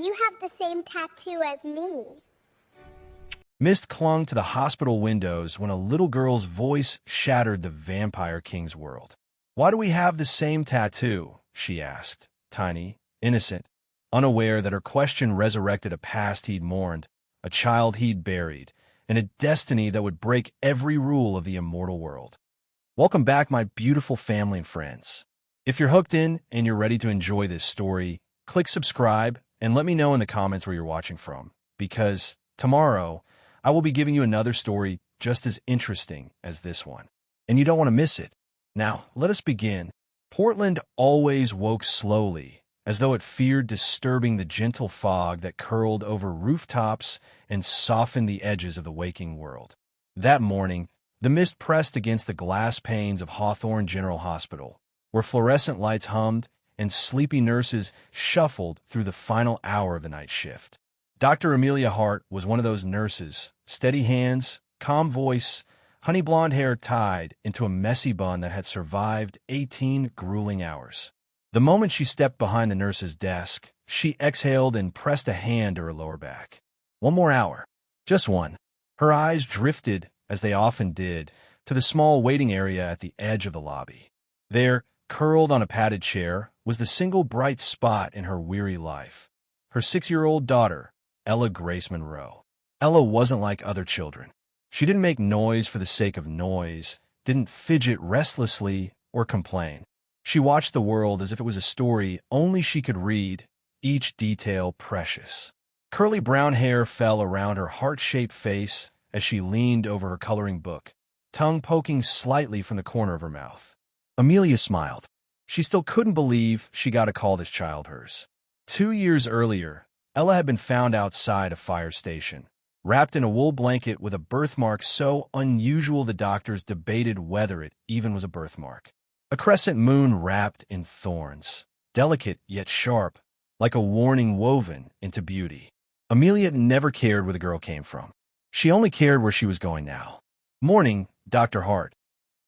you have the same tattoo as me. Mist clung to the hospital windows when a little girl's voice shattered the Vampire King's world. "Why do we have the same tattoo?" she asked, tiny, innocent, unaware that her question resurrected a past he'd mourned, a child he'd buried, and a destiny that would break every rule of the immortal world. Welcome back, my beautiful family and friends. If you're hooked in and you're ready to enjoy this story, click subscribe and let me know in the comments where you're watching from, because tomorrow I will be giving you another story just as interesting as this one, and you don't want to miss it. Now, let us begin. Portland always woke slowly, as though it feared disturbing the gentle fog that curled over rooftops and softened the edges of the waking world. That morning, the mist pressed against the glass panes of Hawthorne General Hospital, where fluorescent lights hummed and sleepy nurses shuffled through the final hour of the night shift. Dr. Amelia Hart was one of those nurses, steady hands, calm voice, honey blonde hair tied into a messy bun that had survived 18 grueling hours. The moment she stepped behind the nurse's desk, she exhaled and pressed a hand to her lower back. One more hour. Just one. Her eyes drifted, as they often did, to the small waiting area at the edge of the lobby. There, curled on a padded chair, was the single bright spot in her weary life. Her 6-year-old daughter, Ella Grace Monroe. Ella wasn't like other children. She didn't make noise for the sake of noise, didn't fidget restlessly or complain. She watched the world as if it was a story only she could read, each detail precious. Curly brown hair fell around her heart-shaped face as she leaned over her coloring book, tongue poking slightly from the corner of her mouth. Amelia smiled. She still couldn't believe she got to call this child hers. 2 years earlier, Ella had been found outside a fire station, wrapped in a wool blanket with a birthmark so unusual the doctors debated whether it even was a birthmark. A crescent moon wrapped in thorns, delicate yet sharp, like a warning woven into beauty. Amelia never cared where the girl came from. She only cared where she was going now. "Morning, Dr. Hart,"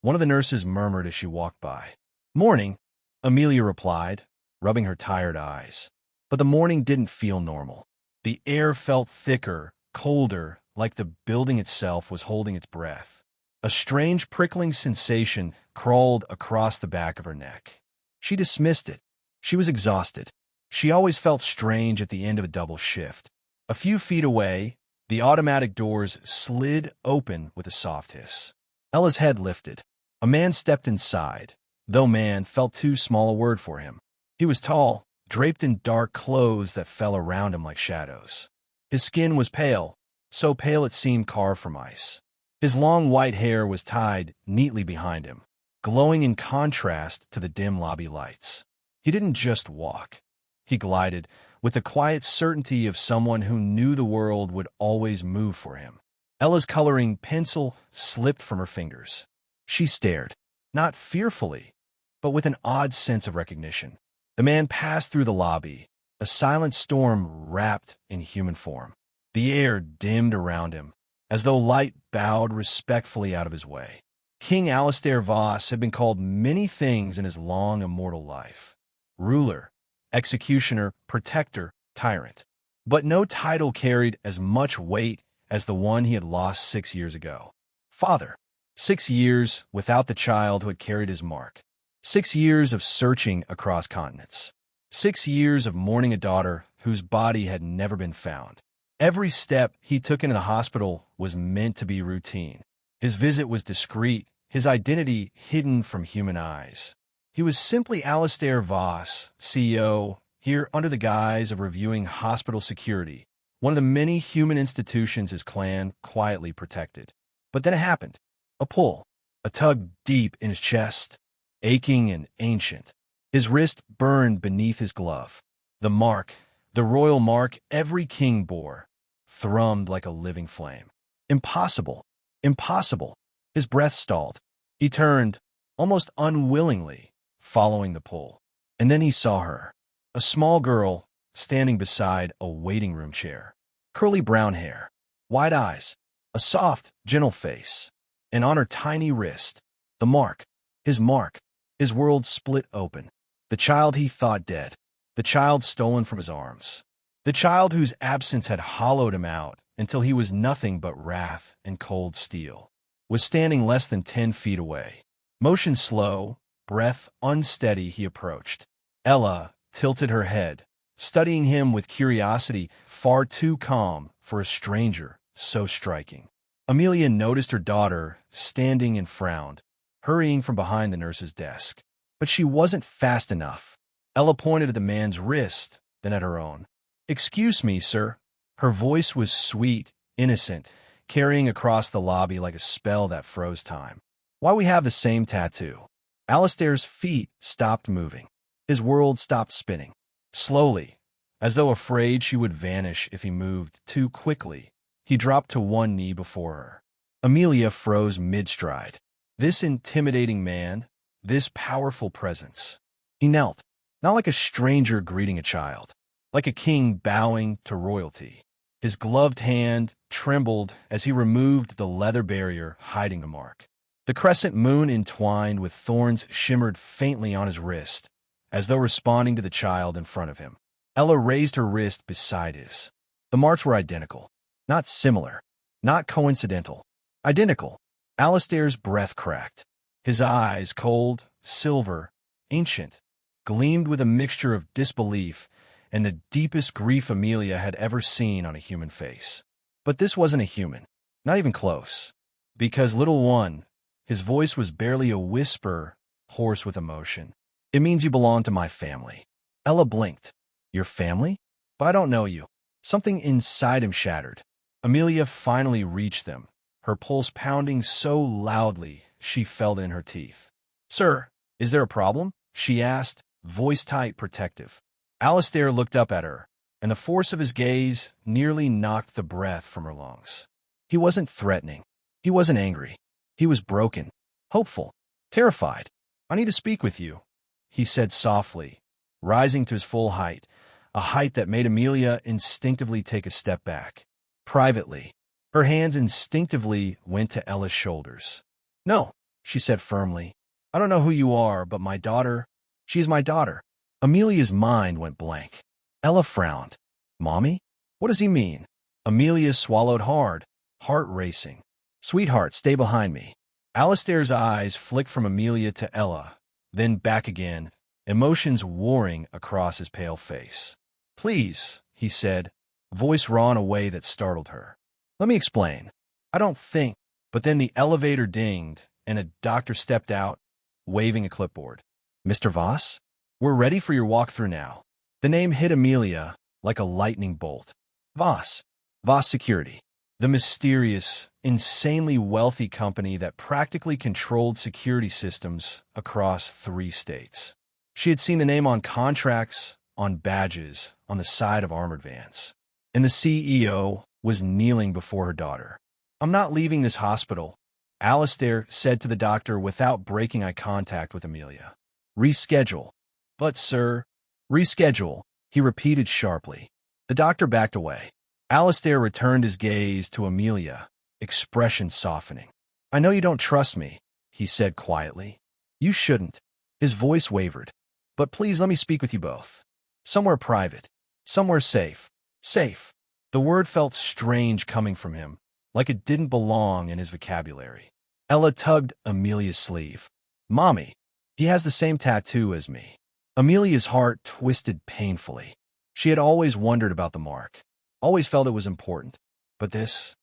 one of the nurses murmured as she walked by. "Morning," Amelia replied, rubbing her tired eyes. But the morning didn't feel normal. The air felt thicker, colder, like the building itself was holding its breath. A strange prickling sensation crawled across the back of her neck. She dismissed it. She was exhausted. She always felt strange at the end of a double shift. A few feet away, the automatic doors slid open with a soft hiss. Ella's head lifted. A man stepped inside, though man felt too small a word for him. He was tall, draped in dark clothes that fell around him like shadows. His skin was pale, so pale it seemed carved from ice. His long white hair was tied neatly behind him, glowing in contrast to the dim lobby lights. He didn't just walk. He glided, with the quiet certainty of someone who knew the world would always move for him. Ella's coloring pencil slipped from her fingers. She stared, not fearfully, but with an odd sense of recognition. The man passed through the lobby, a silent storm wrapped in human form. The air dimmed around him, as though light bowed respectfully out of his way. King Alistair Voss had been called many things in his long immortal life. Ruler, executioner, protector, tyrant. But no title carried as much weight as the one he had lost 6 years ago. Father. 6 years without the child who had carried his mark. 6 years of searching across continents. 6 years of mourning a daughter whose body had never been found. Every step he took into the hospital was meant to be routine. His visit was discreet, his identity hidden from human eyes. He was simply Alistair Voss, CEO, here under the guise of reviewing hospital security, one of the many human institutions his clan quietly protected. But then it happened. A pull, a tug deep in his chest, aching and ancient. His wrist burned beneath his glove. The mark, the royal mark every king bore, thrummed like a living flame. Impossible. Impossible. His breath stalled. He turned, almost unwillingly, following the pull. And then he saw her, a small girl standing beside a waiting room chair. Curly brown hair, wide eyes, a soft, gentle face, and on her tiny wrist, the mark, his mark. His world split open. The child he thought dead, the child stolen from his arms. The child whose absence had hollowed him out until he was nothing but wrath and cold steel, was standing less than 10 feet away. Motion slow, breath unsteady, he approached. Ella tilted her head, studying him with curiosity far too calm for a stranger so striking. Amelia noticed her daughter standing and frowned, hurrying from behind the nurse's desk. But she wasn't fast enough. Ella pointed at the man's wrist, then at her own. "Excuse me, sir." Her voice was sweet, innocent, carrying across the lobby like a spell that froze time. "Why we have the same tattoo?" Alistair's feet stopped moving. His world stopped spinning. Slowly, as though afraid she would vanish if he moved too quickly, he dropped to one knee before her. Amelia froze mid-stride. This intimidating man, this powerful presence. He knelt, not like a stranger greeting a child, like a king bowing to royalty. His gloved hand trembled as he removed the leather barrier hiding the mark. The crescent moon entwined with thorns shimmered faintly on his wrist, as though responding to the child in front of him. Ella raised her wrist beside his. The marks were identical, not similar, not coincidental. Identical. Alistair's breath cracked. His eyes, cold, silver, ancient, gleamed with a mixture of disbelief and the deepest grief Amelia had ever seen on a human face. But this wasn't a human, not even close. Because little one, his voice was barely a whisper, hoarse with emotion. "It means you belong to my family." Ella blinked. "Your family? But I don't know you." Something inside him shattered. Amelia finally reached them, her pulse pounding so loudly she felt it in her teeth. "Sir, is there a problem?" she asked, voice tight, protective. Alistair looked up at her, and the force of his gaze nearly knocked the breath from her lungs. He wasn't threatening. He wasn't angry. He was broken, hopeful, terrified. "I need to speak with you," he said softly, rising to his full height, a height that made Amelia instinctively take a step back. Privately, her hands instinctively went to Ella's shoulders. "No," she said firmly. "I don't know who you are, but my daughter, she is my daughter." Amelia's mind went blank. Ella frowned. "Mommy? What does he mean?" Amelia swallowed hard, heart racing. "Sweetheart, stay behind me." Alistair's eyes flicked from Amelia to Ella, then back again, emotions warring across his pale face. "Please," he said, voice raw in a way that startled her. "Let me explain. I don't think—" But then the elevator dinged, and a doctor stepped out, waving a clipboard. "Mr. Voss? We're ready for your walkthrough now." The name hit Amelia like a lightning bolt. Voss. Voss Security. The mysterious, insanely wealthy company that practically controlled security systems across 3 states. She had seen the name on contracts, on badges, on the side of armored vans. And the CEO was kneeling before her daughter. "I'm not leaving this hospital," Alistair said to the doctor without breaking eye contact with Amelia. "Reschedule." "But, sir—" "Reschedule," he repeated sharply. The doctor backed away. Alistair returned his gaze to Amelia, expression softening. "I know you don't trust me," he said quietly. "You shouldn't." His voice wavered. "But please let me speak with you both. Somewhere private. Somewhere safe. Safe." The word felt strange coming from him, like it didn't belong in his vocabulary. Ella tugged Amelia's sleeve. "Mommy, he has the same tattoo as me." Amelia's heart twisted painfully. She had always wondered about the mark, always felt it was important. But this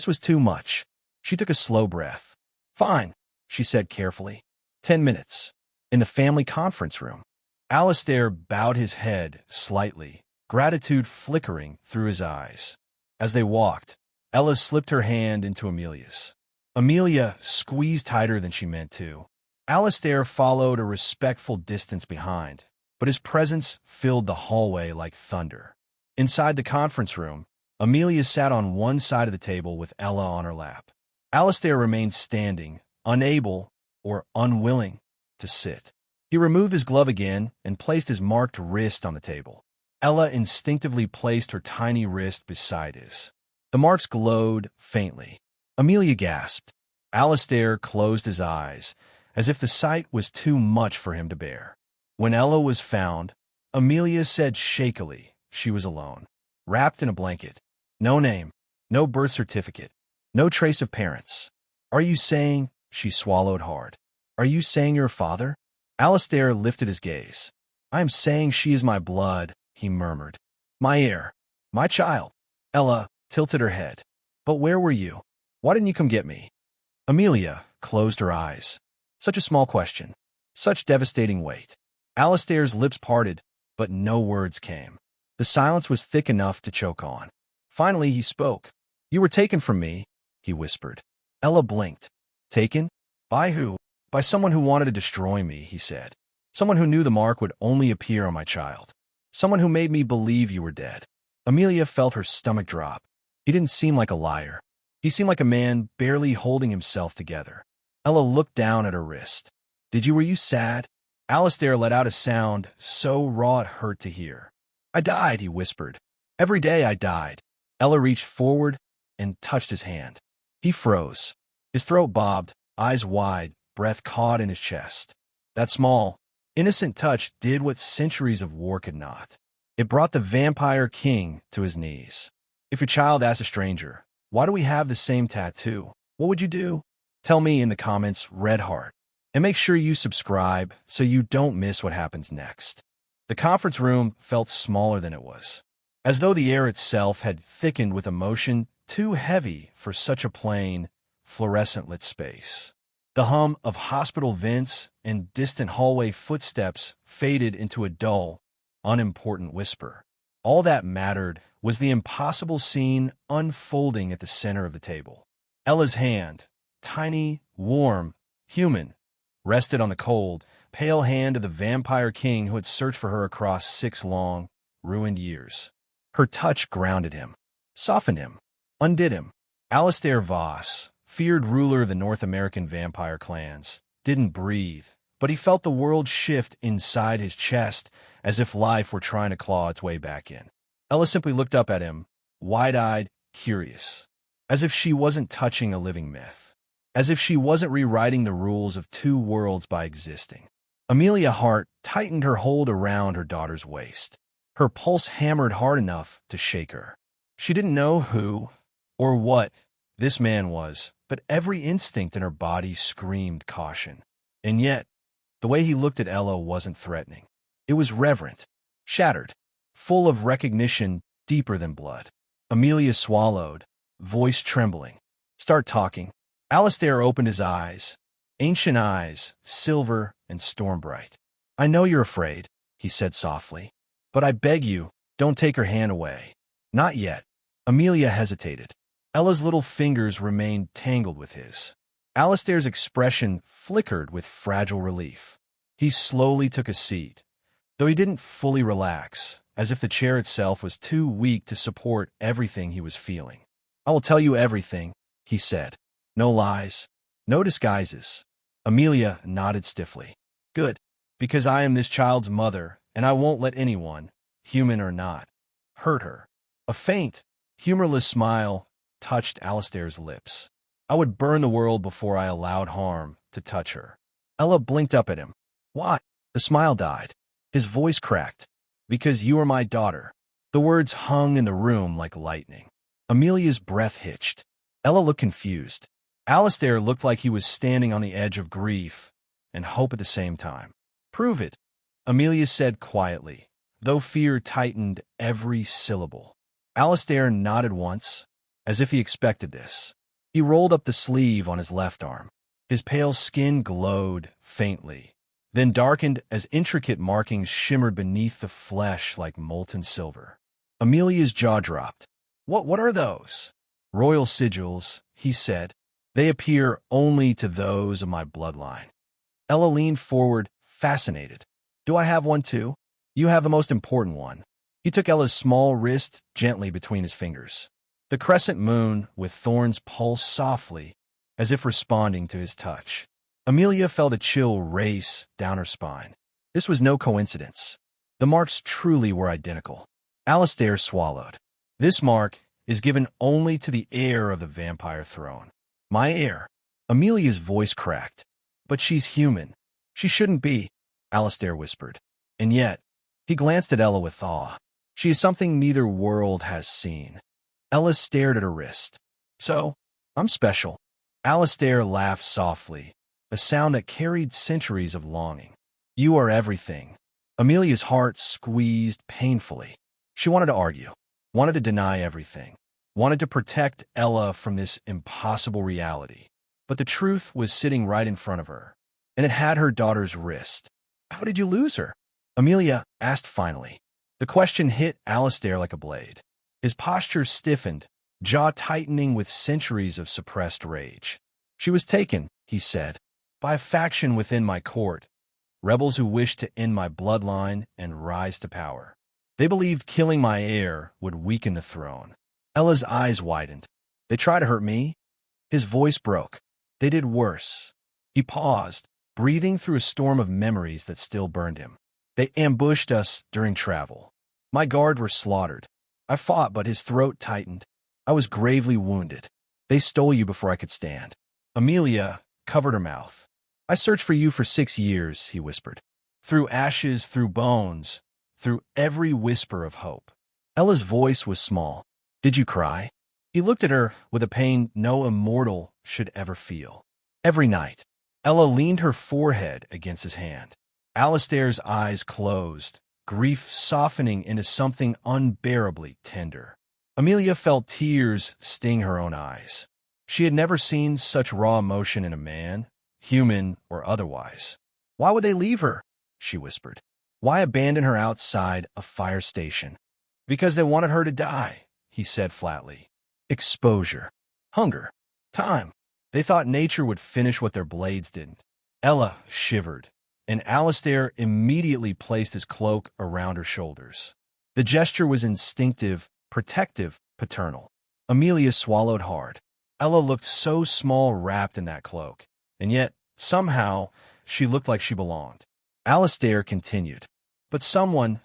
was too much. She took a slow breath. "Fine," she said carefully. 10 minutes. In the family conference room. Alistair bowed his head slightly, gratitude flickering through his eyes. As they walked, Ella slipped her hand into Amelia's. Amelia squeezed tighter than she meant to. Alistair followed a respectful distance behind, but his presence filled the hallway like thunder. Inside the conference room, Amelia sat on one side of the table with Ella on her lap. Alistair remained standing, unable or unwilling to sit. He removed his glove again and placed his marked wrist on the table. Ella instinctively placed her tiny wrist beside his. The marks glowed faintly. Amelia gasped. Alistair closed his eyes, as if the sight was too much for him to bear. When Ella was found, Amelia said shakily she was alone. wrapped in a blanket. No name, no birth certificate, no trace of parents. Are you saying, she swallowed hard, are you saying you're a father? Alistair lifted his gaze. I am saying she is my blood, he murmured. My heir, my child. Ella tilted her head. But where were you? Why didn't you come get me? Amelia closed her eyes. Such a small question. Such devastating weight. Alistair's lips parted, but no words came. The silence was thick enough to choke on. Finally, he spoke. You were taken from me, he whispered. Ella blinked. Taken? By who? By someone who wanted to destroy me, he said. Someone who knew the mark would only appear on my child. Someone who made me believe you were dead. Amelia felt her stomach drop. He didn't seem like a liar. He seemed like a man barely holding himself together. Ella looked down at her wrist. Were you sad? Alistair let out a sound so raw it hurt to hear. I died, he whispered. Every day I died. Ella reached forward and touched his hand. He froze. His throat bobbed, eyes wide, breath caught in his chest. That small, innocent touch did what centuries of war could not. It brought the vampire king to his knees. If your child asks a stranger, why do we have the same tattoo? What would you do? Tell me in the comments, Red Heart. And make sure you subscribe so you don't miss what happens next. The conference room felt smaller than it was, as though the air itself had thickened with emotion too heavy for such a plain, fluorescent-lit space. The hum of hospital vents and distant hallway footsteps faded into a dull, unimportant whisper. All that mattered was the impossible scene unfolding at the center of the table. Ella's hand, tiny, warm, human, rested on the cold, pale hand of the vampire king who had searched for her across 6 long, ruined years. Her touch grounded him, softened him, undid him. Alistair Voss, feared ruler of the North American vampire clans, didn't breathe, but he felt the world shift inside his chest as if life were trying to claw its way back in. Ella simply looked up at him, wide-eyed, curious, as if she wasn't touching a living myth, as if she wasn't rewriting the rules of 2 worlds by existing. Amelia Hart tightened her hold around her daughter's waist. Her pulse hammered hard enough to shake her. She didn't know who or what this man was, but every instinct in her body screamed caution. And yet, the way he looked at Ella wasn't threatening. It was reverent, shattered, full of recognition deeper than blood. Amelia swallowed, voice trembling. Start talking. Alistair opened his eyes, ancient eyes, silver and storm-bright. I know you're afraid, he said softly, but I beg you, don't take her hand away. Not yet. Amelia hesitated. Ella's little fingers remained tangled with his. Alistair's expression flickered with fragile relief. He slowly took a seat, though he didn't fully relax, as if the chair itself was too weak to support everything he was feeling. I will tell you everything, he said. No lies, no disguises. Amelia nodded stiffly. Good, because I am this child's mother, and I won't let anyone, human or not, hurt her. A faint, humorless smile touched Alistair's lips. I would burn the world before I allowed harm to touch her. Ella blinked up at him. Why? The smile died. His voice cracked. Because you are my daughter. The words hung in the room like lightning. Amelia's breath hitched. Ella looked confused. Alistair looked like he was standing on the edge of grief and hope at the same time. Prove it, Amelia said quietly, though fear tightened every syllable. Alistair nodded once, as if he expected this. He rolled up the sleeve on his left arm. His pale skin glowed faintly, then darkened as intricate markings shimmered beneath the flesh like molten silver. Amelia's jaw dropped. What are those? Royal sigils, he said. They appear only to those of my bloodline. Ella leaned forward, fascinated. Do I have one too? You have the most important one. He took Ella's small wrist gently between his fingers. The crescent moon with thorns pulsed softly, as if responding to his touch. Amelia felt a chill race down her spine. This was no coincidence. The marks truly were identical. Alistair swallowed. This mark is given only to the heir of the vampire throne. My heir. Amelia's voice cracked. But she's human. She shouldn't be, Alistair whispered. And yet, he glanced at Ella with awe. She is something neither world has seen. Ella stared at her wrist. So, I'm special. Alistair laughed softly, a sound that carried centuries of longing. You are everything. Amelia's heart squeezed painfully. She wanted to argue, wanted to deny everything, wanted to protect Ella from this impossible reality. But the truth was sitting right in front of her, and it had her daughter's wrist. How did you lose her? Amelia asked finally. The question hit Alistair like a blade. His posture stiffened, jaw tightening with centuries of suppressed rage. She was taken, he said, by a faction within my court, rebels who wished to end my bloodline and rise to power. They believed killing my heir would weaken the throne. Ella's eyes widened. They tried to hurt me? His voice broke. They did worse. He paused, breathing through a storm of memories that still burned him. They ambushed us during travel. My guard were slaughtered. I fought, but his throat tightened. I was gravely wounded. They stole you before I could stand. Amelia covered her mouth. I searched for you for 6 years, he whispered. Through ashes, through bones, through every whisper of hope. Ella's voice was small. Did you cry? He looked at her with a pain no immortal should ever feel. Every night. Ella leaned her forehead against his hand. Alistair's eyes closed, grief softening into something unbearably tender. Amelia felt tears sting her own eyes. She had never seen such raw emotion in a man, human or otherwise. Why would they leave her? She whispered. Why abandon her outside a fire station? Because they wanted her to die, he said flatly. Exposure, hunger, time. They thought nature would finish what their blades didn't. Ella shivered, and Alistair immediately placed his cloak around her shoulders. The gesture was instinctive, protective, paternal. Amelia swallowed hard. Ella looked so small wrapped in that cloak, and yet, somehow, she looked like she belonged. Alistair continued. But someone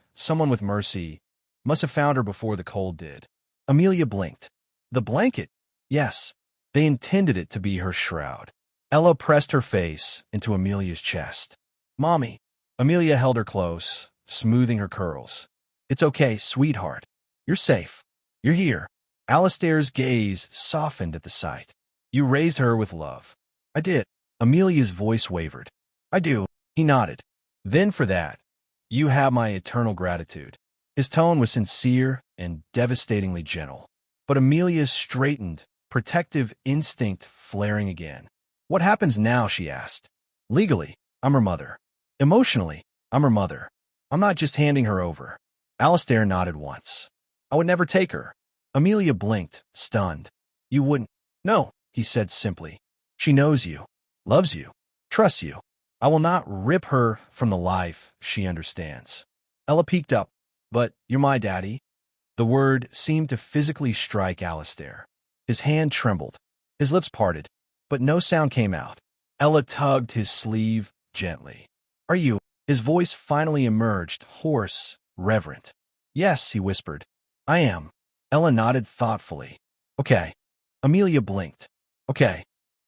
with mercy, must have found her before the cold did. Amelia blinked. The blanket? Yes. They intended it to be her shroud. Ella pressed her face into Amelia's chest. Mommy. Amelia held her close, smoothing her curls. It's okay, sweetheart. You're safe. You're here. Alistair's gaze softened at the sight. You raised her with love. I did. Amelia's voice wavered. I do. He nodded. Then for that, you have my eternal gratitude. His tone was sincere and devastatingly gentle. But Amelia straightened, protective instinct flaring again. What happens now, she asked. Legally, I'm her mother. Emotionally, I'm her mother. I'm not just handing her over. Alistair nodded once. I would never take her. Amelia blinked, stunned. You wouldn't? No, he said simply. She knows you, loves you, trusts you. I will not rip her from the life she understands. Ella peeked up. But you're my daddy. The word seemed to physically strike Alistair. His hand trembled. His lips parted, but no sound came out. Ella tugged his sleeve gently. Are you? His voice finally emerged, hoarse, reverent. Yes, he whispered. I am. Ella nodded thoughtfully. Okay. Amelia blinked. Okay.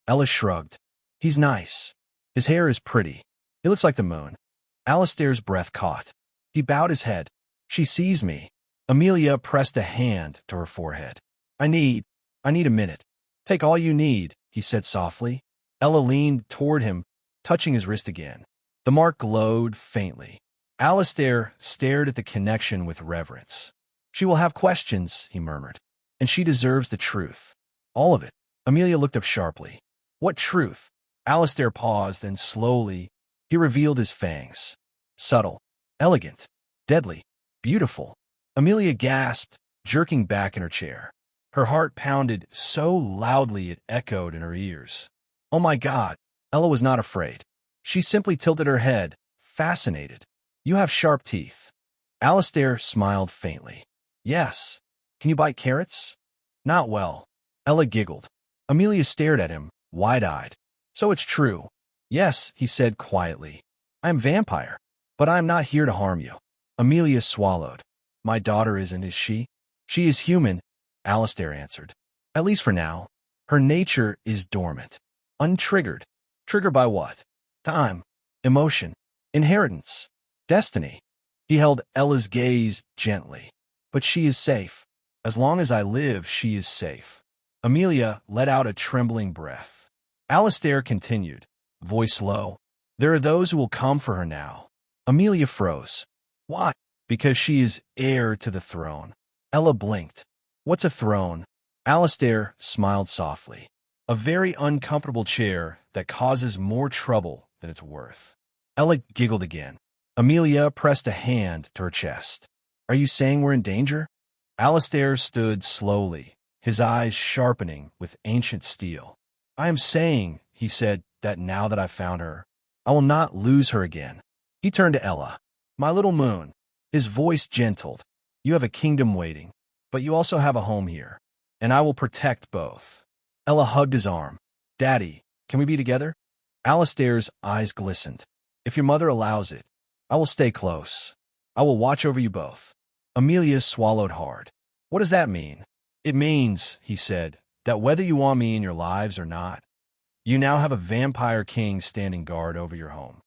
Ella shrugged. He's nice. His hair is pretty. He looks like the moon. Alistair's breath caught. He bowed his head. She sees me. Amelia pressed a hand to her forehead. I need a minute. Take all you need, he said softly. Ella leaned toward him, touching his wrist again. The mark glowed faintly. Alistair stared at the connection with reverence. She will have questions, he murmured, and she deserves the truth. All of it. Amelia looked up sharply. What truth? Alistair paused, and slowly he revealed his fangs. Subtle, elegant, deadly, beautiful. Amelia gasped, jerking back in her chair. Her heart pounded so loudly it echoed in her ears. Oh my God! Ella was not afraid. She simply tilted her head, fascinated. You have sharp teeth. Alistair smiled faintly. Yes. Can you bite carrots? Not well. Ella giggled. Amelia stared at him, wide-eyed. So it's true. Yes, he said quietly. I am vampire, but I am not here to harm you. Amelia swallowed. My daughter isn't, is she? She is human, Alistair answered. At least for now. Her nature is dormant, untriggered. Triggered by what? Time, emotion, inheritance, destiny. He held Ella's gaze gently. But she is safe. As long as I live, she is safe. Amelia let out a trembling breath. Alistair continued, voice low. There are those who will come for her now. Amelia froze. Why? Because she is heir to the throne. Ella blinked. What's a throne? Alistair smiled softly. A very uncomfortable chair that causes more trouble than it's worth. Ella giggled again. Amelia pressed a hand to her chest. Are you saying we're in danger? Alistair stood slowly, his eyes sharpening with ancient steel. I am saying, he said, that now that I've found her, I will not lose her again. He turned to Ella. My little moon. His voice gentled. You have a kingdom waiting, but you also have a home here, and I will protect both. Ella hugged his arm. Daddy, can we be together? Alistair's eyes glistened. If your mother allows it, I will stay close. I will watch over you both. Amelia swallowed hard. What does that mean? It means, he said, that whether you want me in your lives or not, you now have a vampire king standing guard over your home.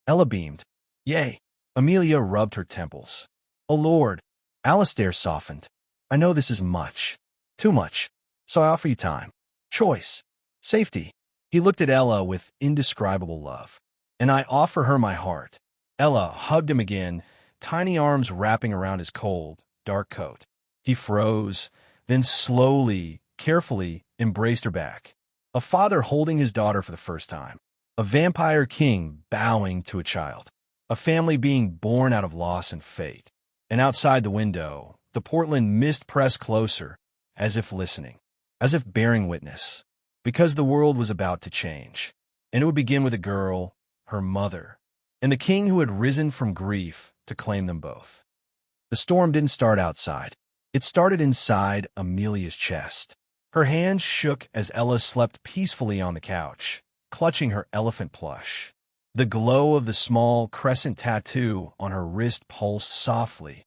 Ella beamed. Yay. Amelia rubbed her temples. Oh Lord. Alistair softened. I know this is much. Too much. So I offer you time. Choice. Safety. He looked at Ella with indescribable love. And I offer her my heart. Ella hugged him again, tiny arms wrapping around his cold, dark coat. He froze, then slowly, carefully embraced her back. A father holding his daughter for the first time. A vampire king bowing to a child. A family being born out of loss and fate. And outside the window, the Portland mist pressed closer, as if listening, as if bearing witness. Because the world was about to change. And it would begin with a girl, her mother, and the king who had risen from grief to claim them both. The storm didn't start outside. It started inside Amelia's chest. Her hands shook as Ella slept peacefully on the couch, clutching her elephant plush. The glow of the small crescent tattoo on her wrist pulsed softly,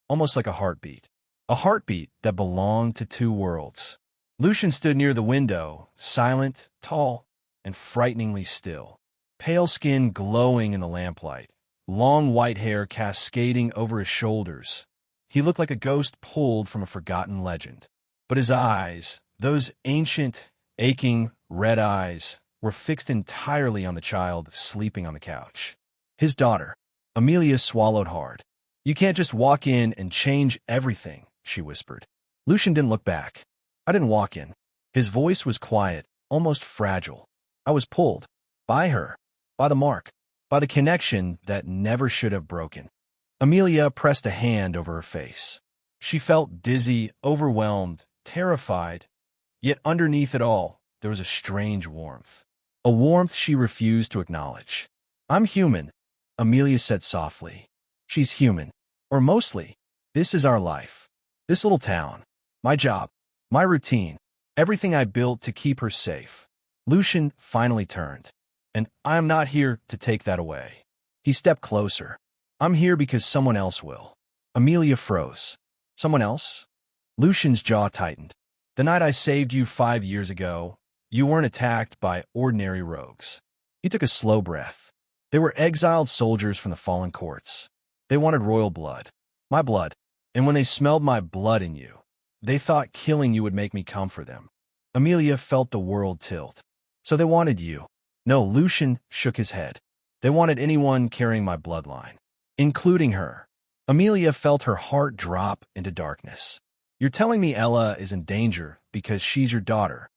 almost like a heartbeat that belonged to two worlds. Lucian stood near the window, silent, tall, and frighteningly still. Pale skin glowing in the lamplight, long white hair cascading over his shoulders. He looked like a ghost pulled from a forgotten legend. But his eyes, those ancient, aching, red eyes, were fixed entirely on the child sleeping on the couch. His daughter. Amelia swallowed hard. You can't just walk in and change everything, she whispered. Lucian didn't look back. I didn't walk in. His voice was quiet, almost fragile. I was pulled. By her. By the mark. By the connection that never should have broken. Amelia pressed a hand over her face. She felt dizzy, overwhelmed, terrified. Yet underneath it all, there was a strange warmth. A warmth she refused to acknowledge. I'm human, Amelia said softly. She's human. Or mostly. This is our life. This little town. My job. My routine. Everything I built to keep her safe. Lucian finally turned. And I am not here to take that away. He stepped closer. I'm here because someone else will. Amelia froze. Someone else? Lucian's jaw tightened. The night I saved you 5 years ago, you weren't attacked by ordinary rogues. He took a slow breath. They were exiled soldiers from the fallen courts. They wanted royal blood. My blood. And when they smelled my blood in you, they thought killing you would make me come for them. Amelia felt the world tilt. So they wanted you. No, Lucian shook his head. They wanted anyone carrying my bloodline, including her. Amelia felt her heart drop into darkness. You're telling me Ella is in danger because she's your daughter?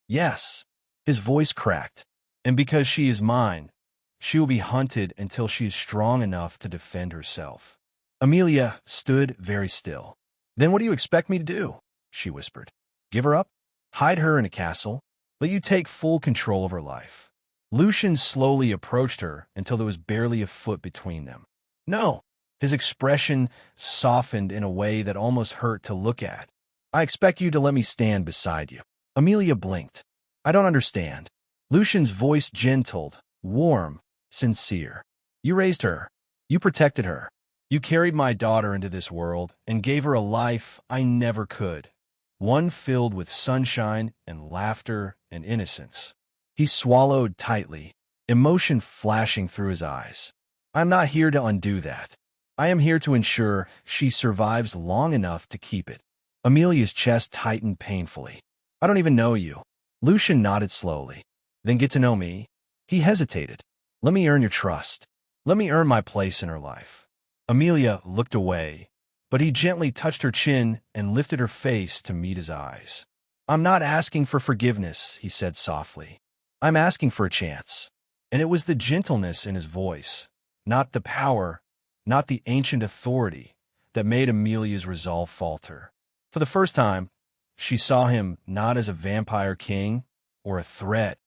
Yes. His voice cracked. And because she is mine, she will be hunted until she is strong enough to defend herself. Amelia stood very still. Then what do you expect me to do? She whispered. Give her up? Hide her in a castle? Let you take full control of her life? Lucian slowly approached her until there was barely a foot between them. No. His expression softened in a way that almost hurt to look at. I expect you to let me stand beside you. Amelia blinked. I don't understand. Lucian's voice gentled, warm, sincere. You raised her. You protected her. You carried my daughter into this world and gave her a life I never could. One filled with sunshine and laughter and innocence. He swallowed tightly, emotion flashing through his eyes. I'm not here to undo that. I am here to ensure she survives long enough to keep it. Amelia's chest tightened painfully. I don't even know you. Lucian nodded slowly. Then get to know me? He hesitated. Let me earn your trust. Let me earn my place in her life. Amelia looked away, but he gently touched her chin and lifted her face to meet his eyes. I'm not asking for forgiveness, he said softly. I'm asking for a chance. And it was the gentleness in his voice, not the power, not the ancient authority, that made Amelia's resolve falter. For the first time, she saw him not as a vampire king, or a threat,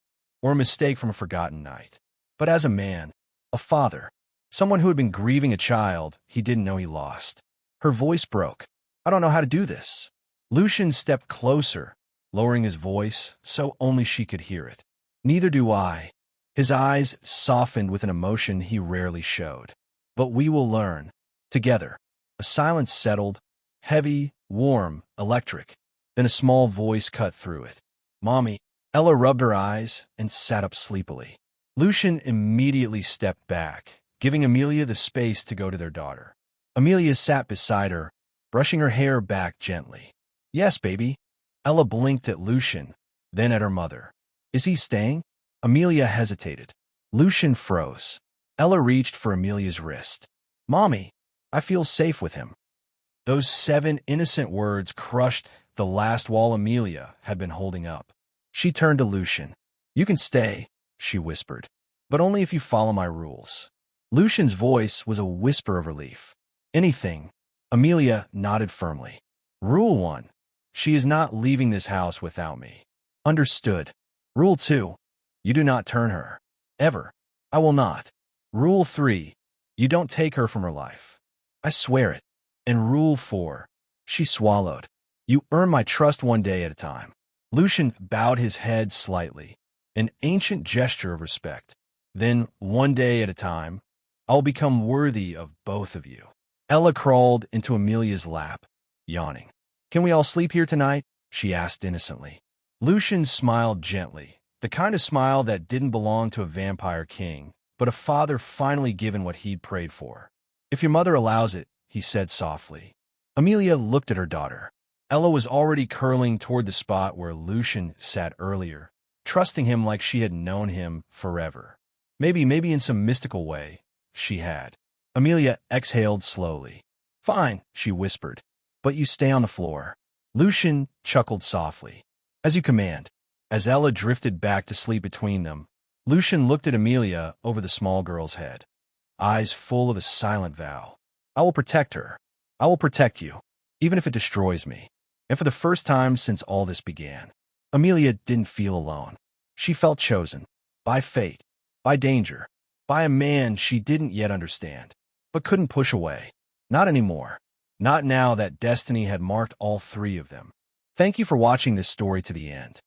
or a mistake from a forgotten night, but as a man, a father, someone who had been grieving a child he didn't know he lost. Her voice broke. I don't know how to do this. Lucian stepped closer, lowering his voice so only she could hear it. Neither do I. His eyes softened with an emotion he rarely showed. But we will learn. Together. A silence settled, heavy, warm, electric. Then a small voice cut through it. Mommy. Ella rubbed her eyes and sat up sleepily. Lucian immediately stepped back, giving Amelia the space to go to their daughter. Amelia sat beside her, brushing her hair back gently. Yes, baby. Ella blinked at Lucian, then at her mother. Is he staying? Amelia hesitated. Lucian froze. Ella reached for Amelia's wrist. Mommy, I feel safe with him. Those 7 innocent words crushed the last wall Amelia had been holding up. She turned to Lucian. You can stay, she whispered, but only if you follow my rules. Lucian's voice was a whisper of relief. Anything. Amelia nodded firmly. Rule 1. She is not leaving this house without me. Understood. Rule 2. You do not turn her. Ever. I will not. Rule 3. You don't take her from her life. I swear it. And Rule 4. She swallowed. You earn my trust one day at a time. Lucian bowed his head slightly, an ancient gesture of respect. Then, one day at a time, I'll become worthy of both of you. Ella crawled into Amelia's lap, yawning. Can we all sleep here tonight? She asked innocently. Lucian smiled gently, the kind of smile that didn't belong to a vampire king, but a father finally given what he'd prayed for. If your mother allows it, he said softly. Amelia looked at her daughter. Ella was already curling toward the spot where Lucian sat earlier, trusting him like she had known him forever. Maybe in some mystical way, she had. Amelia exhaled slowly. Fine, she whispered, but you stay on the floor. Lucian chuckled softly. As you command. As Ella drifted back to sleep between them, Lucian looked at Amelia over the small girl's head, eyes full of a silent vow. I will protect her. I will protect you, even if it destroys me. And for the first time since all this began, Amelia didn't feel alone. She felt chosen. By fate. By danger. By a man she didn't yet understand, but couldn't push away. Not anymore. Not now that destiny had marked all 3 of them. Thank you for watching this story to the end.